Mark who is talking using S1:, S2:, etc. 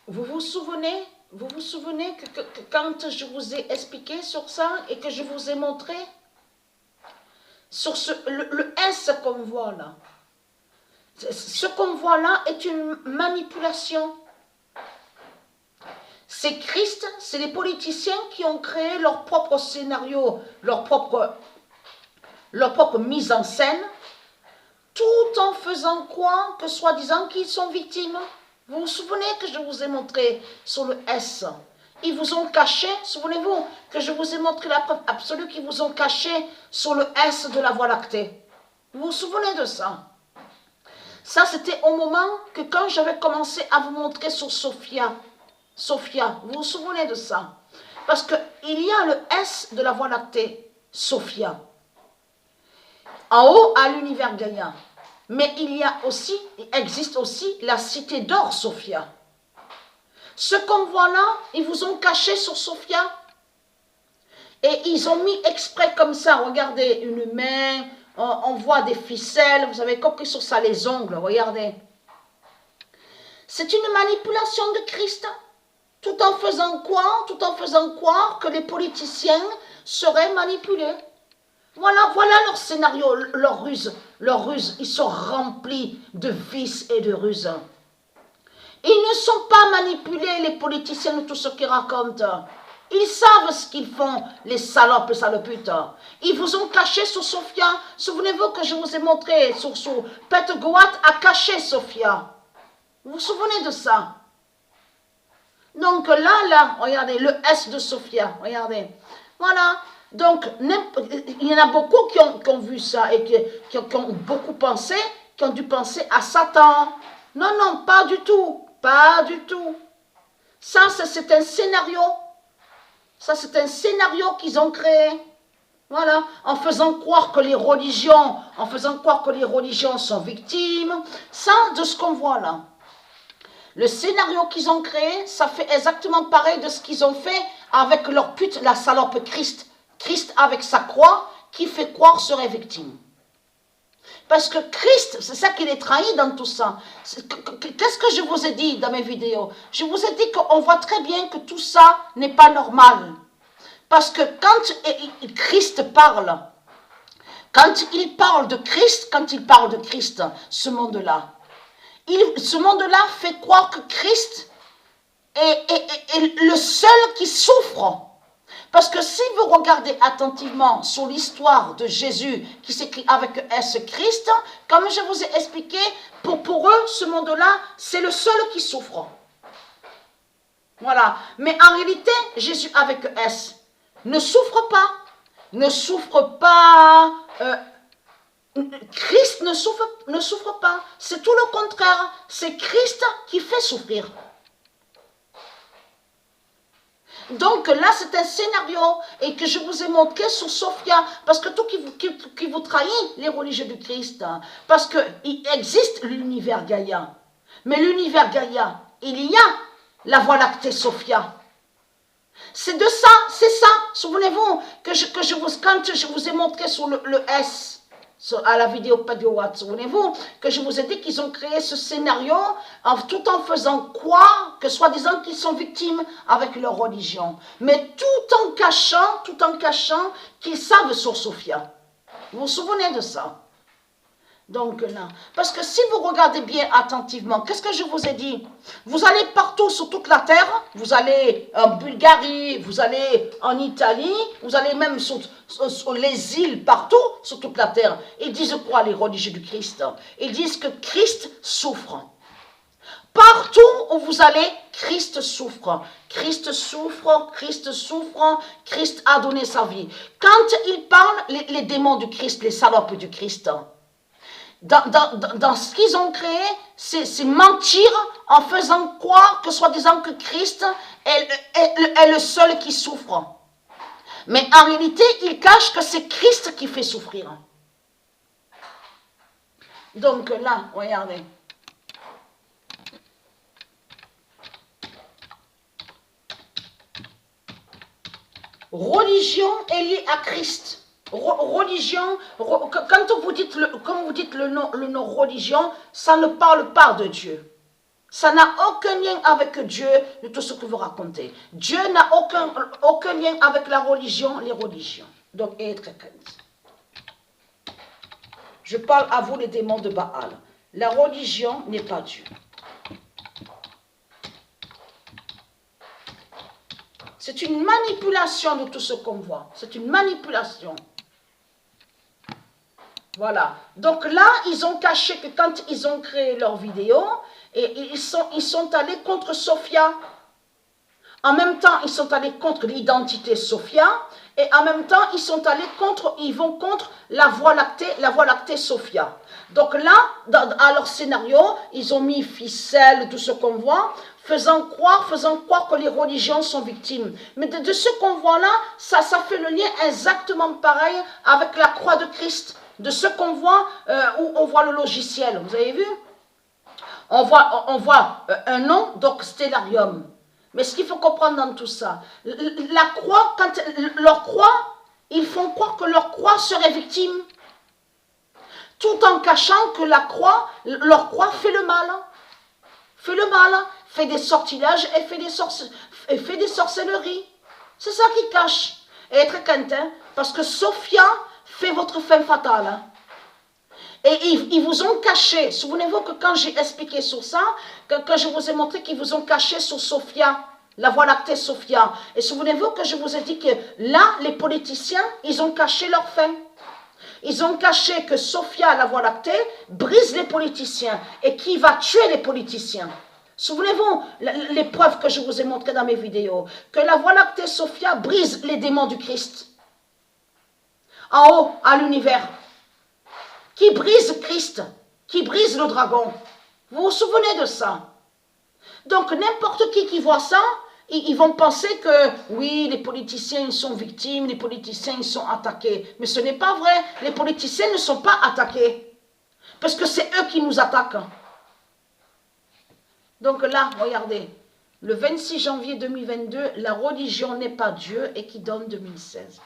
S1: vous vous souvenez que quand je vous ai expliqué sur ça et que je vous ai montré sur le S qu'on voit là. Ce qu'on voit là est une manipulation. C'est Christ, c'est les politiciens qui ont créé leur propre scénario, leur propre mise en scène, tout en faisant croire que soi-disant qu'ils sont victimes. Vous vous souvenez que je vous ai montré sur le S? Ils vous ont caché, souvenez-vous que je vous ai montré la preuve absolue qu'ils vous ont caché sur le S de la Voie lactée. Vous vous souvenez de ça? Ça, c'était au moment que quand j'avais commencé à vous montrer sur Sophia, vous vous souvenez de ça? Parce qu'il y a le S de la Voie lactée, Sophia. En haut, à l'univers Gaïa. Mais il existe aussi la cité d'or, Sophia. Ce qu'on voit là, ils vous ont caché sur Sophia. Et ils ont mis exprès comme ça, regardez, une main, on voit des ficelles, vous avez compris sur ça, les ongles, regardez. C'est une manipulation de Christ, tout en faisant croire que les politiciens seraient manipulés. Voilà leur scénario, leur ruse. Ils sont remplis de vices et de ruses. Ils ne sont pas manipulés, les politiciens, de tout ce qu'ils racontent. Ils savent ce qu'ils font, les salopes, les saloputes. Ils vous ont caché sur Sophia. Souvenez-vous que je vous ai montré sur Pet Goat a caché Sophia. Vous vous souvenez de ça? Donc là, regardez, le S de Sophia, regardez. Voilà. Donc, il y en a beaucoup qui ont vu ça et qui ont beaucoup pensé, qui ont dû penser à Satan. Non, pas du tout. Pas du tout. Ça, c'est un scénario. Ça, c'est un scénario qu'ils ont créé. Voilà. En faisant croire que les religions sont victimes. Ça, de ce qu'on voit là. Le scénario qu'ils ont créé, ça fait exactement pareil de ce qu'ils ont fait avec leur pute, la salope Christ. Christ avec sa croix, qui fait croire serait victime. Parce que Christ, c'est ça qui les trahit dans tout ça. Qu'est-ce que je vous ai dit dans mes vidéos? Je vous ai dit qu'on voit très bien que tout ça n'est pas normal. Parce que quand Christ parle, quand il parle de Christ, ce monde-là, ce monde-là fait croire que Christ est le seul qui souffre. Parce que si vous regardez attentivement sur l'histoire de Jésus qui s'écrit avec S Christ, comme je vous ai expliqué, pour eux, ce monde-là, c'est le seul qui souffre. Voilà. Mais en réalité, Jésus avec S ne souffre pas. Ne souffre pas. Christ ne souffre pas. C'est tout le contraire. C'est Christ qui fait souffrir. Donc là, c'est un scénario et que je vous ai montré sur Sophia, parce que tout qui vous trahit, les religieux du Christ, parce qu'il existe l'univers Gaïa. Mais l'univers Gaïa, il y a la Voie lactée Sophia. C'est ça. Souvenez-vous que quand je vous ai montré sur le S, à la vidéo Padioat, souvenez-vous que je vous ai dit qu'ils ont créé ce scénario tout en faisant croire que soi-disant qu'ils sont victimes avec leur religion, mais tout en cachant qu'ils savent sur Sophia. Vous vous souvenez de ça? Donc là, parce que si vous regardez bien attentivement, qu'est-ce que je vous ai dit? Vous allez partout sur toute la terre, vous allez en Bulgarie, vous allez en Italie, vous allez même sur les îles, partout sur toute la terre. Ils disent quoi, les religieux du Christ? Ils disent que Christ souffre. Partout où vous allez, Christ souffre. Christ souffre, Christ souffre, Christ a donné sa vie. Quand ils parlent, les démons du Christ, les salopes du Christ, dans ce qu'ils ont créé, c'est mentir en faisant croire que soi-disant que Christ est le seul qui souffre. Mais en réalité, ils cachent que c'est Christ qui fait souffrir. Donc là, regardez. Religion est liée à Christ. Religion, quand vous dites le nom religion, ça ne parle pas de Dieu. Ça n'a aucun lien avec Dieu de tout ce que vous racontez. Dieu n'a aucun lien avec la religion, les religions. Donc, et très crainte. Je parle à vous les démons de Baal. La religion n'est pas Dieu. C'est une manipulation de tout ce qu'on voit. C'est une manipulation. Voilà. Donc là, ils ont caché que quand ils ont créé leur vidéo, et ils sont allés contre Sophia. En même temps, ils sont allés contre l'identité Sophia, et en même temps, ils vont contre la Voie lactée Sophia. Donc là, à leur scénario, ils ont mis ficelle, tout ce qu'on voit, faisant croire que les religions sont victimes. Mais de ce qu'on voit là, ça fait le lien exactement pareil avec la croix de Christ. De ce qu'on voit, où on voit le logiciel. Vous avez vu? On voit un nom, donc stellarium. Mais ce qu'il faut comprendre dans tout ça, la croix, quand leur croix, ils font croire que leur croix serait victime. Tout en cachant que leur croix fait le mal. Fait des sortilèges et fait des sorcelleries. C'est ça qu'ils cachent. Et être quentin, parce que Sophia fait votre fin fatale. Hein. Et ils vous ont caché, souvenez-vous que quand j'ai expliqué sur ça, que je vous ai montré qu'ils vous ont caché sur Sophia, la Voie lactée Sophia. Et souvenez-vous que je vous ai dit que là, les politiciens, ils ont caché leur fin. Ils ont caché que Sophia, la Voie lactée, brise les politiciens. Et qui va tuer les politiciens? Souvenez-vous, les preuves que je vous ai montrées dans mes vidéos, que la Voie lactée Sophia brise les démons du Christ. En haut, à l'univers. Qui brise Christ, qui brise le dragon. Vous vous souvenez de ça? Donc n'importe qui voit ça, ils vont penser que oui, les politiciens ils sont victimes, les politiciens ils sont attaqués. Mais ce n'est pas vrai, les politiciens ne sont pas attaqués. Parce que c'est eux qui nous attaquent. Donc là, regardez, le 26 janvier 2022, la religion n'est pas Dieu et qui donne 2016.